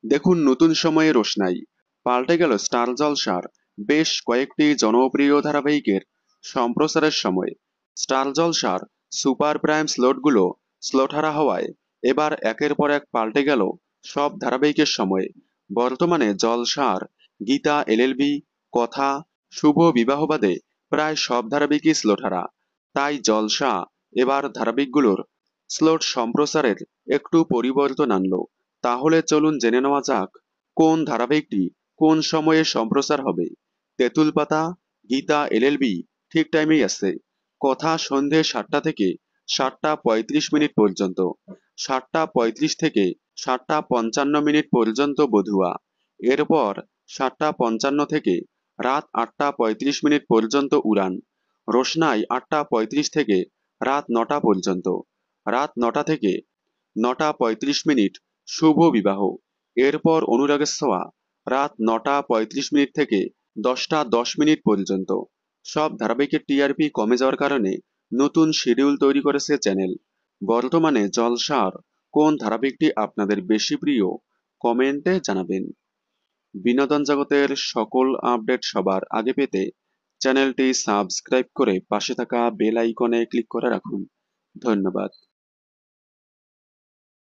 দেখুন নতুন সময়ে রোশনাই পাল্টে গেল স্টার জলসার বেশ কয়েকটি জনপ্রিয় ধারাবাহিকের সম্প্রচারের সময়। স্টার জলসার সুপার প্রাইম স্লটগুলো স্লট হারা হওয়ায় এবার একের পর এক পাল্টে গেল সব ধারাবাহিকের সময়। বর্তমানে জলসার গীতা এলএলবি, কথা, শুভ বিবাহ বাদে প্রায় সব ধারাবাহিকই স্লট হারা। তাই জলসা এবার ধারাবাহিকগুলোর স্লট সম্প্রচারের একটু পরিবর্তন আনলো। তাহলে চলুন জেনে নেওয়া যাক কোন ধারাবাহিকটি কোন সময়ে সম্প্রচার হবে। তেঁতুল পাতা, গীতা এলএলবি ঠিক টাইমেই আছে। কথা সন্ধে 7টা থেকে 7টা 35 মিনিট পর্যন্ত, 7টা 35 থেকে 7টা 55 মিনিট পর্যন্ত বধুয়া। এরপর 7টা 55 থেকে রাত 8টা 35 মিনিট পর্যন্ত উড়ান। রোশনাই 8টা 35 থেকে রাত 9টা পর্যন্ত, রাত 9টা থেকে 9টা 35 মিনিট শুভ বিবাহ। এরপর অনুরাগের ছোঁয়া রাত 9টা 35 মিনিট থেকে 10টা 10 মিনিট পর্যন্ত। সব ধারাবাহিকের টিআরপি কমে যাওয়ার কারণে নতুন শিডিউল তৈরি করেছে চ্যানেল। বর্তমানে জলসার কোন ধারাবাহিকটি আপনাদের বেশি প্রিয় কমেন্টে জানাবেন। বিনোদন জগতের সকল আপডেট সবার আগে পেতে চ্যানেলটি সাবস্ক্রাইব করে পাশে থাকা বেল আইকনে ক্লিক করে রাখুন। ধন্যবাদ।